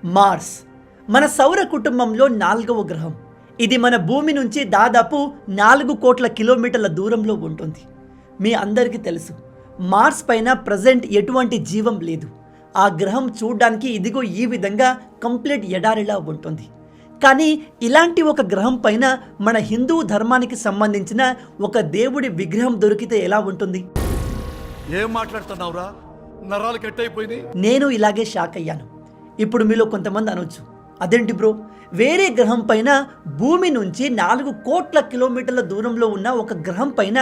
Mars మన సౌర కుటుంబంలో 4వ గ్రహం. ఇది మన భూమి నుంచి దాదాపు 4 కోట్ల కిలోమీటర్ల దూరంలో ఉంటుంది. మీ అందరికీ తెలుసు, మార్స్ పైన ప్రజెంట్ ఎటువంటి జీవం లేదు. ఆ గ్రహం చూడడానికి ఇదిగో ఈ విధంగా కంప్లీట్ ఎడారిలా ఉంటుంది. కానీ ఇలాంటి ఒక గ్రహం పైన మన హిందూ ధర్మానికి సంబంధించిన ఒక దేవుడి విగ్రహం దొరికితే ఎలా ఉంటుంది? ఏం మాట్లాడుతున్నావురా? నరాలు కట్టయిపోయింది. నేను ఇలాగే షాక్ అయ్యాను. ఇప్పుడు మీలో కొంతమంది అనొచ్చు, అదేంటి బ్రో, వేరే గ్రహం పైన భూమి నుంచి 4 కోట్ల కిలోమీటర్ల దూరంలో ఉన్న ఒక గ్రహం పైన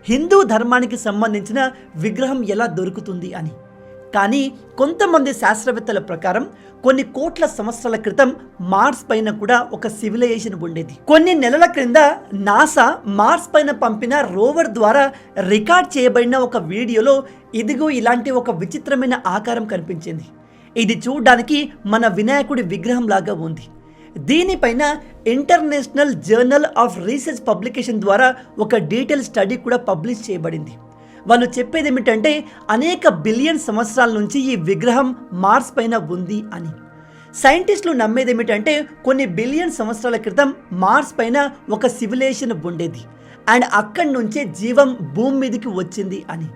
హిందూ ధర్మానికి సంబంధించిన విగ్రహం ఎలా దొరుకుతుంది అని. కానీ కొంతమంది శాస్త్రవేత్తల ప్రకారం కొన్ని కోట్ల సంవత్సరాల క్రితం మార్స్ పైన కూడా ఒక సివిలైజేషన్ ఉండేది. కొన్ని నెలల క్రింద నాసా మార్స్ పైన పంపిన రోవర్ ద్వారా రికార్డ్ చేయబడిన ఒక వీడియోలో ఇదిగో ఇలాంటి ఒక విచిత్రమైన ఆకారం కనిపించింది. ఇది చూడడానికి మన వినాయకుడి విగ్రహం లాగా ఉంది. దీనిపైన international journal of research publication ద్వారా ఒక డీటెయిల్ స్టడీ కూడా పబ్లిష్ చేయబడింది. వాళ్ళు చెప్పేది ఏమిటంటే అనేక బిలియన్ సంవత్సరాల నుంచి ఈ విగ్రహం మార్స్ పైన ఉంది అని. సైంటిస్టులు నమ్మేది ఏమిటంటే కొన్ని బిలియన్ సంవత్సరాల క్రితం మార్స్ పైన ఒక సివిలైజేషన్ ఉండేది అండ్ అక్కడి నుంచే జీవం భూమి మీదకి వచ్చింది అని.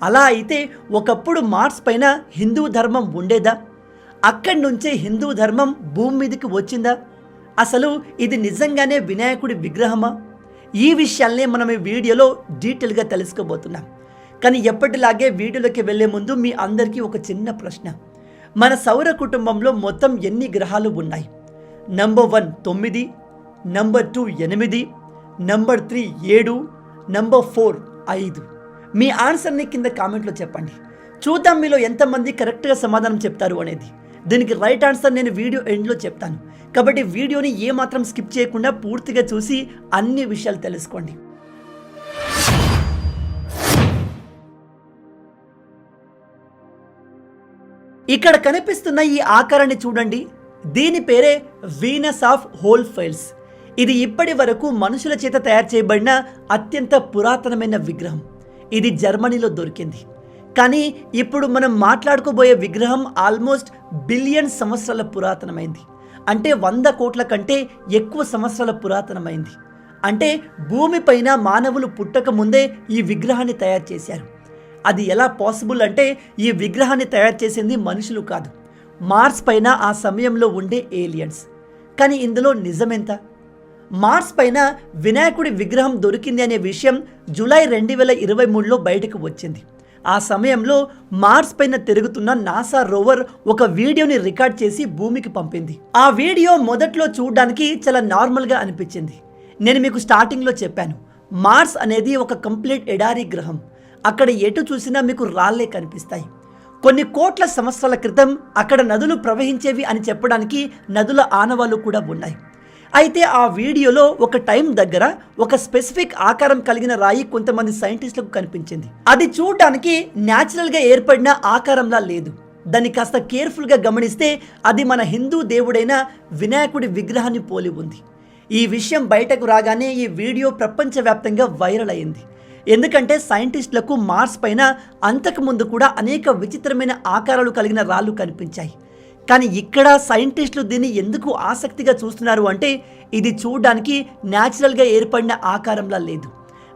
అలా అయితే ఒకప్పుడు మార్స్ పైన హిందూ ధర్మం ఉండేదా? అక్కడి నుంచే హిందూ ధర్మం భూమి మీదకి వచ్చిందా? అసలు ఇది నిజంగానే వినాయకుడి విగ్రహమా? ఈ విషయాల్నే మనం ఈ వీడియోలో డీటెయిల్గా తెలుసుకోబోతున్నాం. కానీ ఎప్పటిలాగే వీడియోలోకి వెళ్లే ముందు మీ అందరికీ ఒక చిన్న ప్రశ్న. మన సౌర కుటుంబంలో మొత్తం ఎన్ని గ్రహాలు ఉన్నాయి? Number 1 9, number 2 8, number 3 7, number 4 5. మీ ఆన్సర్ని కింద కామెంట్లో చెప్పండి. చూద్దాం మీలో ఎంతమంది కరెక్ట్గా సమాధానం చెప్తారు అనేది. దీనికి రైట్ ఆన్సర్ నేను వీడియో ఎండ్లో చెప్తాను. కాబట్టి వీడియోని ఏమాత్రం స్కిప్ చేయకుండా పూర్తిగా చూసి అన్ని విషయాలు తెలుసుకోండి. ఇక్కడ కనిపిస్తున్న ఈ ఆకారాన్ని చూడండి. దీని పేరే వీనస్ ఆఫ్ హోల్ ఫైల్స్. ఇది ఇప్పటి వరకు మనుషుల చేత తయారు చేయబడిన అత్యంత పురాతనమైన విగ్రహం. ఇది జర్మనీలో దొరికింది. కానీ ఇప్పుడు మనం మాట్లాడుకోబోయే విగ్రహం ఆల్మోస్ట్ బిలియన్ సంవత్సరాల పురాతనమైంది. అంటే 100 కోట్ల కంటే ఎక్కువ సంవత్సరాల పురాతనమైంది. అంటే భూమిపైన మానవులు పుట్టక ముందే ఈ విగ్రహాన్ని తయారు చేశారు. అది ఎలా పాసిబుల్ అంటే ఈ విగ్రహాన్ని తయారు చేసింది మనుషులు కాదు, మార్స్ పైన ఆ సమయంలో ఉండే ఏలియన్స్. కానీ ఇందులో నిజమెంత? మార్స్ పైన వినాయకుడి విగ్రహం దొరికింది అనే విషయం జూలై 2023లో బయటకు వచ్చింది. ఆ సమయంలో మార్స్ పైన తిరుగుతున్న నాసా రోవర్ ఒక వీడియోని రికార్డ్ చేసి భూమికి పంపింది. ఆ వీడియో మొదట్లో చూడడానికి చాలా నార్మల్గా అనిపించింది. నేను మీకు స్టార్టింగ్లో చెప్పాను, మార్స్ అనేది ఒక కంప్లీట్ ఎడారి గ్రహం. అక్కడ ఎటు చూసినా మీకు రాళ్లే కనిపిస్తాయి. కొన్ని కోట్ల సంవత్సరాల క్రితం అక్కడ నదులు ప్రవహించేవి అని చెప్పడానికి నదుల ఆనవాళ్లు కూడా ఉన్నాయి. అయితే ఆ వీడియోలో ఒక టైం దగ్గర ఒక స్పెసిఫిక్ ఆకారం కలిగిన రాయి కొంతమంది సైంటిస్టులకు కనిపించింది. అది చూడడానికి న్యాచురల్గా ఏర్పడిన ఆకారంలా లేదు. దాన్ని కాస్త కేర్ఫుల్గా గమనిస్తే అది మన హిందూ దేవుడైన వినాయకుడి విగ్రహాన్ని పోలి ఉంది. ఈ విషయం బయటకు రాగానే ఈ వీడియో ప్రపంచవ్యాప్తంగా వైరల్ అయింది. ఎందుకంటే సైంటిస్టులకు మార్స్ పైన అంతకుముందు కూడా అనేక విచిత్రమైన ఆకారాలు కలిగిన రాళ్ళు కనిపించాయి. కానీ ఇక్కడ సైంటిస్టులు దీన్ని ఎందుకు ఆసక్తిగా చూస్తున్నారు అంటే ఇది చూడడానికి న్యాచురల్గా ఏర్పడిన ఆకారంలా లేదు.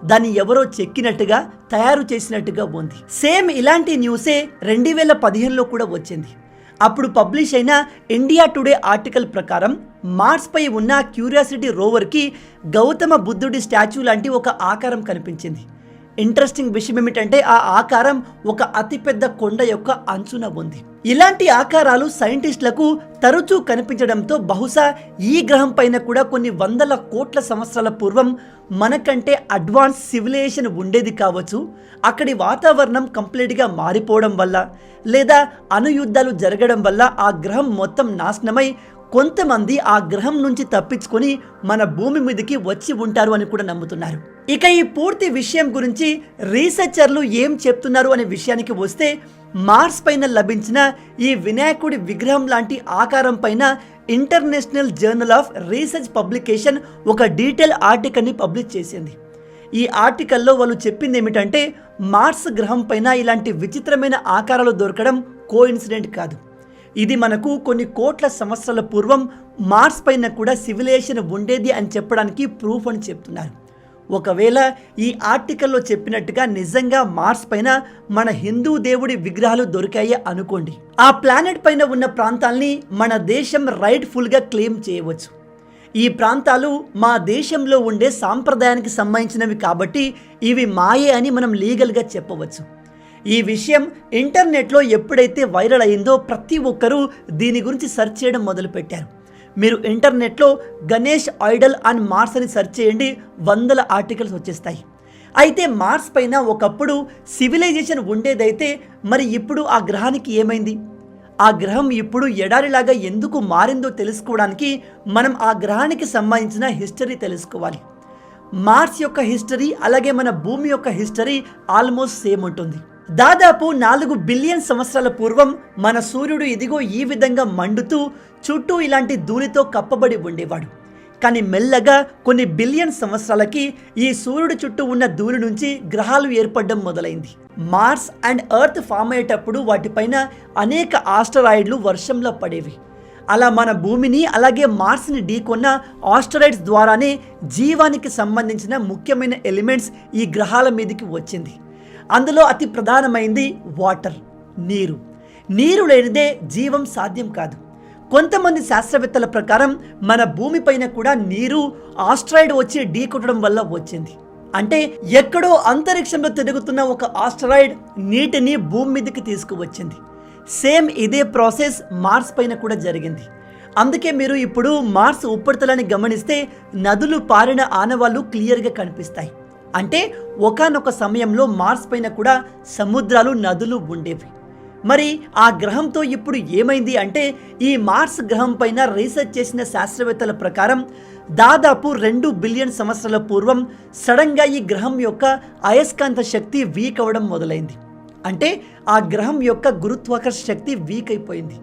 దాన్ని ఎవరో చెక్కినట్టుగా తయారు చేసినట్టుగా ఉంది. సేమ్ ఇలాంటి న్యూసే 2015లో కూడా వచ్చింది. అప్పుడు పబ్లిష్ అయిన ఇండియా టుడే ఆర్టికల్ ప్రకారం మార్స్ పై ఉన్న క్యూరియాసిటీ రోవర్కి గౌతమ బుద్ధుడి స్టాచ్యూ లాంటి ఒక ఆకారం కనిపించింది. ఇంట్రెస్టింగ్ విషయం ఏమిటంటే ఆ ఆకారం ఒక అతిపెద్ద కొండ యొక్క అంచున ఉంది. ఇలాంటి ఆకారాలు సైంటిస్టులకు తరచూ కనిపించడంతో బహుశా ఈ గ్రహం పైన కూడా కొన్ని 100 కోట్ల సంవత్సరాల పూర్వం మనకంటే అడ్వాన్స్ సివిలైజేషన్ ఉండేది కావచ్చు. అక్కడి వాతావరణం కంప్లీట్గా మారిపోవడం వల్ల లేదా అణుయుద్ధాలు జరగడం వల్ల ఆ గ్రహం మొత్తం నాశనమై కొంతమంది ఆ గ్రహం నుంచి తప్పించుకొని మన భూమి మీదకి వచ్చి ఉంటారు అని కూడా నమ్ముతున్నారు. ఇక ఈ పూర్తి విషయం గురించి రీసెర్చర్లు ఏం చెప్తున్నారు అనే విషయానికి వస్తే, మార్స్ పైన లభించిన ఈ వినాయకుడి విగ్రహం లాంటి ఆకారం పైన international journal of research publication ఒక డీటెయిల్ ఆర్టికల్ని పబ్లిష్ చేసింది. ఈ ఆర్టికల్లో వాళ్ళు చెప్పింది ఏమిటంటే మార్స్ గ్రహం పైన ఇలాంటి విచిత్రమైన ఆకారాలు దొరకడం కోఇన్సిడెంట్ కాదు. ఇది మనకు కొన్ని కోట్ల సంవత్సరాల పూర్వం మార్స్ పైన కూడా సివిలైజేషన్ ఉండేది అని చెప్పడానికి ప్రూఫ్ అని చెప్తున్నారు. ఒకవేళ ఈ ఆర్టికల్లో చెప్పినట్టుగా నిజంగా మార్స్ పైన మన హిందూ దేవుడి విగ్రహాలు దొరికాయి అనుకోండి, ఆ ప్లానెట్ పైన ఉన్న ప్రాంతాల్ని మన దేశం రైట్ఫుల్గా క్లెయిమ్ చేయవచ్చు. ఈ ప్రాంతాలు మా దేశంలో ఉండే సాంప్రదాయానికి సంబంధించినవి కాబట్టి ఇవి మాయే అని మనం లీగల్గా చెప్పవచ్చు. ఈ విషయం ఇంటర్నెట్లో ఎప్పుడైతే వైరల్ అయిందో ప్రతి ఒక్కరూ దీని గురించి సెర్చ్ చేయడం మొదలుపెట్టారు. మీరు ఇంటర్నెట్లో గణేష్ ఐడల్ అండ్ మార్స్ అని సెర్చ్ చేయండి, వందల ఆర్టికల్స్ వచ్చేస్తాయి. అయితే మార్స్ పైన ఒకప్పుడు సివిలైజేషన్ ఉండేదైతే మరి ఇప్పుడు ఆ గ్రహానికి ఏమైంది? ఆ గ్రహం ఇప్పుడు ఎడారిలాగా ఎందుకు మారిందో తెలుసుకోవడానికి మనం ఆ గ్రహానికి సంబంధించిన హిస్టరీ తెలుసుకోవాలి. మార్స్ యొక్క హిస్టరీ అలాగే మన భూమి యొక్క హిస్టరీ ఆల్మోస్ట్ సేమ్ ఉంటుంది. దాదాపు 4 బిలియన్ సంవత్సరాల పూర్వం మన సూర్యుడు ఇదిగో ఈ విధంగా మండుతూ చుట్టూ ఇలాంటి ధూళితో కప్పబడి ఉండేవాడు. కానీ మెల్లగా కొన్ని బిలియన్ సంవత్సరాలకి ఈ సూర్యుడు చుట్టూ ఉన్న ధూళి నుంచి గ్రహాలు ఏర్పడడం మొదలైంది. మార్స్ అండ్ ఎర్త్ ఫామ్ అయ్యేటప్పుడు వాటిపైన అనేక ఆస్టరాయిడ్లు వర్షంలో పడేవి. అలా మన భూమిని అలాగే మార్స్ని ఢీకొన్న ఆస్టరాయిడ్స్ ద్వారానే జీవానికి సంబంధించిన ముఖ్యమైన ఎలిమెంట్స్ ఈ గ్రహాల మీదకి వచ్చింది. అందులో అతి ప్రధానమైంది వాటర్, నీరు. నీరు లేనిదే జీవం సాధ్యం కాదు. కొంతమంది శాస్త్రవేత్తల ప్రకారం మన భూమిపైన కూడా నీరు ఆస్ట్రాయిడ్ వచ్చి ఢీకొట్టడం వల్ల వచ్చింది. అంటే ఎక్కడో అంతరిక్షంలో తిరుగుతున్న ఒక ఆస్ట్రాయిడ్ నీటిని భూమి మీదకి తీసుకువచ్చింది. సేమ్ ఇదే ప్రాసెస్ మార్స్ పైన కూడా జరిగింది. అందుకే మీరు ఇప్పుడు మార్స్ ఉపరితలాన్ని గమనిస్తే నదులు పారిన ఆనవాళ్ళు క్లియర్గా కనిపిస్తాయి. అంటే ఒకానొక సమయంలో మార్స్ పైన కూడా సముద్రాలు, నదులు ఉండేవి. మరి ఆ గ్రహంతో ఇప్పుడు ఏమైంది అంటే ఈ మార్స్ గ్రహం పైన రీసెర్చ్ చేసిన శాస్త్రవేత్తల ప్రకారం దాదాపు 2 బిలియన్ సంవత్సరాల పూర్వం సడన్గా ఈ గ్రహం యొక్క అయస్కాంత శక్తి వీక్ అవ్వడం మొదలైంది. అంటే ఆ గ్రహం యొక్క గురుత్వాకర్షణ శక్తి వీక్ అయిపోయింది.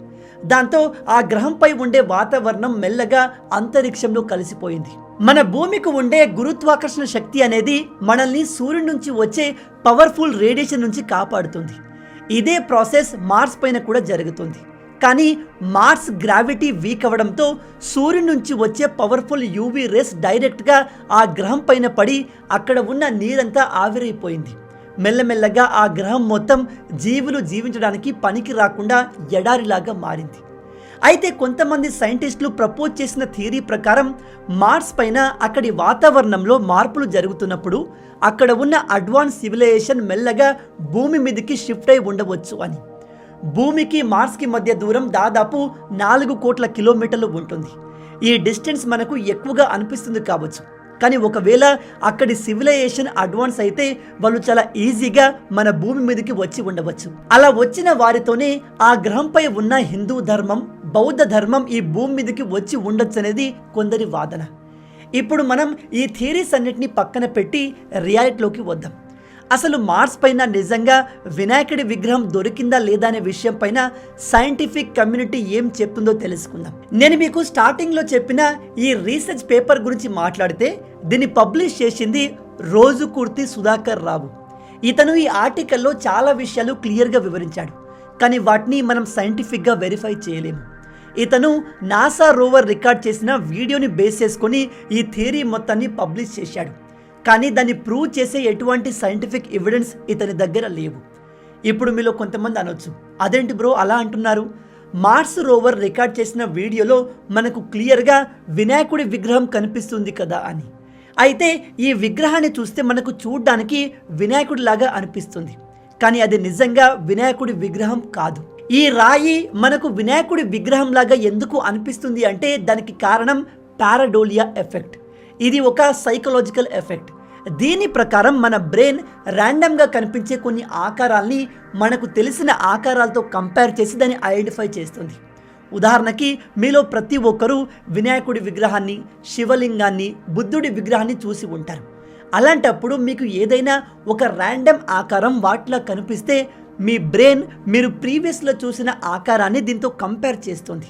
దాంతో ఆ గ్రహంపై ఉండే వాతావరణం మెల్లగా అంతరిక్షంలో కలిసిపోయింది. మన భూమికి ఉండే గురుత్వాకర్షణ శక్తి అనేది మనల్ని సూర్యుడి నుంచి వచ్చే పవర్ఫుల్ రేడియేషన్ నుంచి కాపాడుతుంది. ఇదే ప్రాసెస్ మార్స్ పైన కూడా జరుగుతుంది. కానీ మార్స్ గ్రావిటీ వీక్ అవ్వడంతో సూర్యుడి నుంచి వచ్చే పవర్ఫుల్ యూవీ రేస్ డైరెక్ట్గా ఆ గ్రహం పైన పడి అక్కడ ఉన్న నీరంతా ఆవిరైపోయింది. మెల్లమెల్లగా ఆ గ్రహం మొత్తం జీవులు జీవించడానికి పనికి రాకుండా ఎడారిలాగా మారింది. అయితే కొంతమంది సైంటిస్టులు ప్రపోజ్ చేసిన థియరీ ప్రకారం మార్స్ పైన అక్కడి వాతావరణంలో మార్పులు జరుగుతున్నప్పుడు అక్కడ ఉన్న అడ్వాన్స్ సివిలైజేషన్ మెల్లగా భూమి మీదకి షిఫ్ట్ అయి ఉండవచ్చు అని. భూమికి మార్స్కి మధ్య దూరం దాదాపు 4 కోట్ల కిలోమీటర్లు ఉంటుంది. ఈ డిస్టెన్స్ మనకు ఎక్కువగా అనిపిస్తుంది కావచ్చు, కానీ ఒకవేళ అక్కడి సివిలైజేషన్ అడ్వాన్స్ అయితే వాళ్ళు చాలా ఈజీగా మన భూమి మీదకి వచ్చి ఉండవచ్చు. అలా వచ్చిన వారితోనే ఆ గ్రహంపై ఉన్న హిందూ ధర్మం, బౌద్ధ ధర్మం ఈ భూమి మీదకి వచ్చి ఉండొచ్చు అనేది కొందరి వాదన. ఇప్పుడు మనం ఈ థియరీస్ అన్నిటిని పక్కన పెట్టి రియాలిటీలోకి వద్దాం. అసలు మార్స్ పైన నిజంగా వినాయకుడి విగ్రహం దొరికిందా లేదా అనే విషయం పైన సైంటిఫిక్ కమ్యూనిటీ ఏం చెప్తుందో తెలుసుకుందాం. నేను మీకు స్టార్టింగ్లో చెప్పిన ఈ రీసెర్చ్ పేపర్ గురించి మాట్లాడితే దీన్ని పబ్లిష్ చేసింది రోజుకుర్తి సుధాకర్ రావు. ఇతను ఈ ఆర్టికల్లో చాలా విషయాలు క్లియర్గా వివరించాడు, కానీ వాటిని మనం సైంటిఫిక్గా వెరిఫై చేయలేము. ఇతను నాసా రోవర్ రికార్డ్ చేసిన వీడియోని బేస్ చేసుకొని ఈ థియరీ మొత్తాన్ని పబ్లిష్ చేశాడు, కానీ దాన్ని ప్రూవ్ చేసే ఎటువంటి సైంటిఫిక్ ఎవిడెన్స్ ఇతని దగ్గర లేవు. ఇప్పుడు మీలో కొంతమంది అనొచ్చు, అదేంటి బ్రో అలా అంటున్నారు? మార్స్ రోవర్ రికార్డ్ చేసిన వీడియోలో మనకు క్లియర్గా వినాయకుడి విగ్రహం కనిపిస్తుంది కదా అని. అయితే ఈ విగ్రహాన్ని చూస్తే మనకు చూడ్డానికి వినాయకుడిలాగా అనిపిస్తుంది, కానీ అది నిజంగా వినాయకుడి విగ్రహం కాదు. ఈ రాయి మనకు వినాయకుడి విగ్రహం లాగా ఎందుకు అనిపిస్తుంది అంటే దానికి కారణం పారాడోలియా ఎఫెక్ట్. ఇది ఒక సైకలాజికల్ ఎఫెక్ట్. దీని ప్రకారం మన బ్రెయిన్ ర్యాండమ్గా కనిపించే కొన్ని ఆకారాల్ని మనకు తెలిసిన ఆకారాలతో కంపేర్ చేసి దాన్ని ఐడెంటిఫై చేస్తుంది. ఉదాహరణకి మీలో ప్రతి ఒక్కరూ వినాయకుడి విగ్రహాన్ని, శివలింగాన్ని, బుద్ధుడి విగ్రహాన్ని చూసి ఉంటారు. అలాంటప్పుడు మీకు ఏదైనా ఒక ర్యాండమ్ ఆకారం వాటిలా కనిపిస్తే మీ బ్రెయిన్ మీరు ప్రీవియస్లో చూసిన ఆకారాన్ని దీంతో కంపేర్ చేస్తుంది.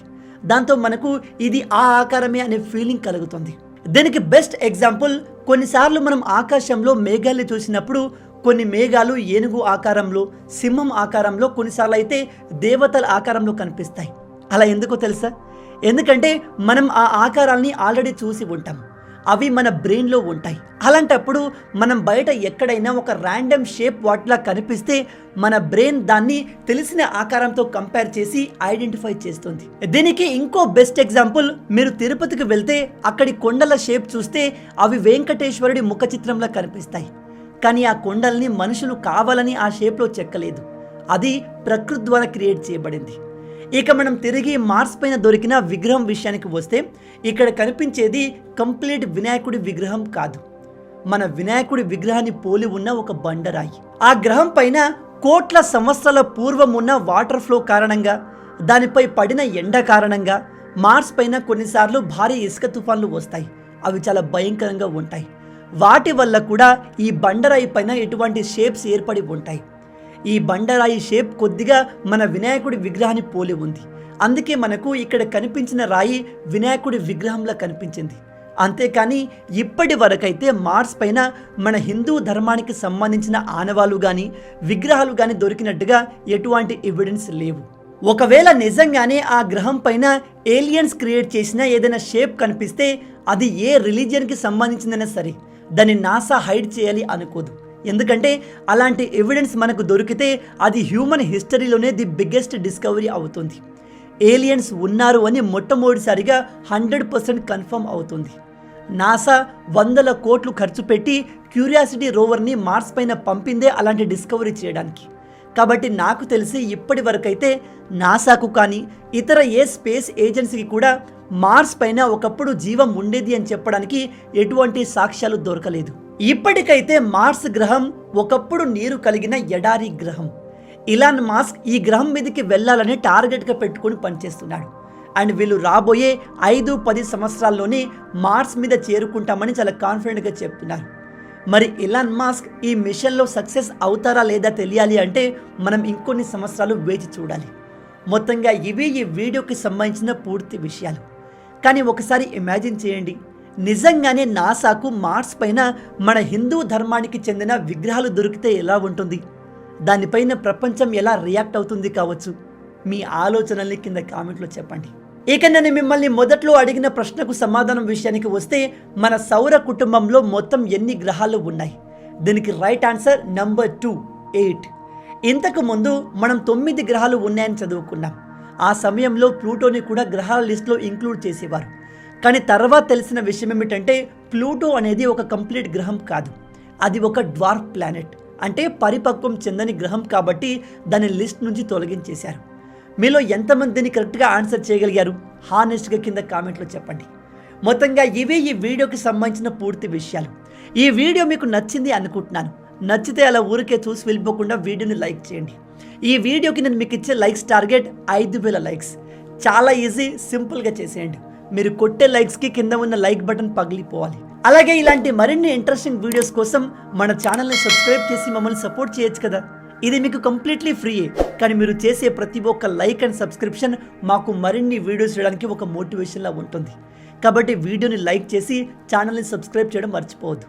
దాంతో మనకు ఇది ఆ ఆకారమే అనే ఫీలింగ్ కలుగుతుంది. దీనికి బెస్ట్ ఎగ్జాంపుల్, కొన్నిసార్లు మనం ఆకాశంలో మేఘాల్ని చూసినప్పుడు కొన్ని మేఘాలు ఏనుగు ఆకారంలో, సింహం ఆకారంలో, కొన్నిసార్లు అయితే దేవతల ఆకారంలో కనిపిస్తాయి. అలా ఎందుకో తెలుసా? ఎందుకంటే మనం ఆ ఆకారాల్ని ఆల్రెడీ చూసి ఉంటాం. అవి మన బ్రెయిన్లో ఉంటాయి. అలాంటప్పుడు మనం బయట ఎక్కడైనా ఒక ర్యాండమ్ షేప్ వాటిలా కనిపిస్తే మన బ్రెయిన్ దాన్ని తెలిసిన ఆకారంతో కంపేర్ చేసి ఐడెంటిఫై చేస్తుంది. దీనికి ఇంకో బెస్ట్ ఎగ్జాంపుల్, మీరు తిరుపతికి వెళ్తే అక్కడి కొండల షేప్ చూస్తే అవి వెంకటేశ్వరుడి ముఖ చిత్రంలా కనిపిస్తాయి. కానీ ఆ కొండల్ని మనుషులు కావాలని ఆ షేప్లో చెక్కలేదు. అది ప్రకృతి ద్వారా క్రియేట్ చేయబడింది. ఇక మనం తిరిగి మార్స్ పైన దొరికిన విగ్రహం విషయానికి వస్తే ఇక్కడ కనిపించేది కంప్లీట్ వినాయకుడి విగ్రహం కాదు. మన వినాయకుడి విగ్రహాన్ని పోలి ఉన్న ఒక బండరాయి. ఆ గ్రహం పైన కోట్ల సంవత్సరాల పూర్వం ఉన్న వాటర్ ఫ్లో కారణంగా, దానిపై పడిన ఎండ కారణంగా మార్స్ పైన కొన్నిసార్లు భారీ ఇసుక తుఫాన్లు వస్తాయి. అవి చాలా భయంకరంగా ఉంటాయి. వాటి వల్ల కూడా ఈ బండరాయి పైన ఎటువంటి షేప్స్ ఏర్పడి ఉంటాయి. ఈ బండరాయి షేప్ కొద్దిగా మన వినాయకుడి విగ్రహాన్ని పోలి ఉంది. అందుకే మనకు ఇక్కడ కనిపించిన రాయి వినాయకుడి విగ్రహంలా కనిపించింది. అంతేకాని ఇప్పటి వరకైతే మార్స్ పైన మన హిందూ ధర్మానికి సంబంధించిన ఆనవాళ్ళు కానీ విగ్రహాలు కానీ దొరికినట్టుగా ఎటువంటి ఎవిడెన్స్ లేవు. ఒకవేళ నిజంగానే ఆ గ్రహం పైన ఏలియన్స్ క్రియేట్ చేసిన ఏదైనా షేప్ కనిపిస్తే అది ఏ రిలీజియన్కి సంబంధించిందైనా సరే దాన్ని నాసా హైడ్ చేయాలి అనుకోదు. ఎందుకంటే అలాంటి ఎవిడెన్స్ మనకు దొరికితే అది హ్యూమన్ హిస్టరీలోనే ది బిగ్గెస్ట్ డిస్కవరీ అవుతుంది. ఏలియన్స్ ఉన్నారు అని మొట్టమొదటిసారిగా 100% కన్ఫర్మ్ అవుతుంది. నాసా 100 కోట్లు ఖర్చు పెట్టి క్యూరియాసిటీ రోవర్ని మార్స్ పైన పంపిందే అలాంటి డిస్కవరీ చేయడానికి. కాబట్టి నాకు తెలిసి ఇప్పటి వరకైతే నాసాకు కానీ ఇతర ఏ స్పేస్ ఏజెన్సీకి కూడా మార్స్ పైన ఒకప్పుడు జీవం ఉండేది అని చెప్పడానికి ఎటువంటి సాక్ష్యాలు దొరకలేదు. ఇప్పటికైతే మార్స్ గ్రహం ఒకప్పుడు నీరు కలిగిన ఎడారి గ్రహం. ఇలాన్ మాస్క్ ఈ గ్రహం మీదకి వెళ్ళాలని టార్గెట్గా పెట్టుకుని పనిచేస్తున్నాడు. అండ్ వీళ్ళు రాబోయే 5-10 సంవత్సరాల్లోనే మార్స్ మీద చేరుకుంటామని చాలా కాన్ఫిడెంట్గా చెప్తున్నారు. మరి ఇలాన్ మాస్క్ ఈ మిషన్లో సక్సెస్ అవుతారా లేదా తెలియాలి అంటే మనం ఇంకొన్ని సంవత్సరాలు వేచి చూడాలి. మొత్తంగా ఇవి ఈ వీడియోకి సంబంధించిన పూర్తి విషయాలు. కానీ ఒకసారి ఇమాజిన్ చేయండి, నిజంగానే నాసాకు మార్స్ పైన మన హిందూ ధర్మానికి చెందిన విగ్రహాలు దొరికితే ఎలా ఉంటుంది? దానిపైన ప్రపంచం ఎలా రియాక్ట్ అవుతుంది కావచ్చు? మీ ఆలోచనల్ని కింద కామెంట్లో చెప్పండి. ఇక నేను మిమ్మల్ని మొదట్లో అడిగిన ప్రశ్నకు సమాధానం విషయానికి వస్తే మన సౌర కుటుంబంలో మొత్తం ఎన్ని గ్రహాలు ఉన్నాయి? దీనికి రైట్ ఆన్సర్ నెంబర్ 2, 8. ఇంతకు ముందు మనం 9 గ్రహాలు ఉన్నాయని చదువుకున్నాం. ఆ సమయంలో ప్లూటోని కూడా గ్రహాల లిస్టులో ఇంక్లూడ్ చేసేవారు. కానీ తర్వాత తెలిసిన విషయం ఏమిటంటే ప్లూటో అనేది ఒక కంప్లీట్ గ్రహం కాదు. అది ఒక డ్వార్ఫ్ ప్లానెట్, అంటే పరిపక్వం చెందని గ్రహం. కాబట్టి దాని లిస్ట్ నుంచి తొలగించేశారు. మీలో ఎంతమంది దీన్ని కరెక్ట్గా ఆన్సర్ చేయగలిగారు? హానెస్ట్గా కింద కామెంట్లో చెప్పండి. మొత్తంగా ఇవే ఈ వీడియోకి సంబంధించిన పూర్తి విషయాలు. ఈ వీడియో మీకు నచ్చింది అనుకుంటున్నాను. నచ్చితే అలా ఊరికే చూసి వెళ్ళిపోకుండా వీడియోని లైక్ చేయండి. ఈ వీడియోకి నేను మీకు ఇచ్చే లైక్స్ టార్గెట్ 5000 లైక్స్. చాలా ఈజీ, సింపుల్గా చేసేయండి. మీరు కొట్టే లైక్స్కి కింద ఉన్న లైక్ బటన్ పగిలిపోవాలి. అలాగే ఇలాంటి మరిన్ని ఇంట్రెస్టింగ్ వీడియోస్ కోసం మన ఛానల్ని సబ్స్క్రైబ్ చేసి మమ్మల్ని సపోర్ట్ చేయొచ్చు కదా. ఇది మీకు కంప్లీట్లీ ఫ్రీయే. కానీ మీరు చేసే ప్రతి ఒక్క లైక్ అండ్ సబ్స్క్రిప్షన్ మాకు మరిన్ని వీడియోస్ చేయడానికి ఒక మోటివేషన్లా ఉంటుంది. కాబట్టి వీడియోని లైక్ చేసి ఛానల్ని సబ్స్క్రైబ్ చేయడం మర్చిపోవద్దు.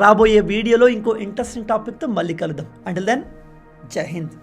రాబోయే వీడియోలో ఇంకో ఇంట్రెస్టింగ్ టాపిక్తో మళ్ళీ కలుద్దాం. అంటిల్ దెన్, జై హింద్.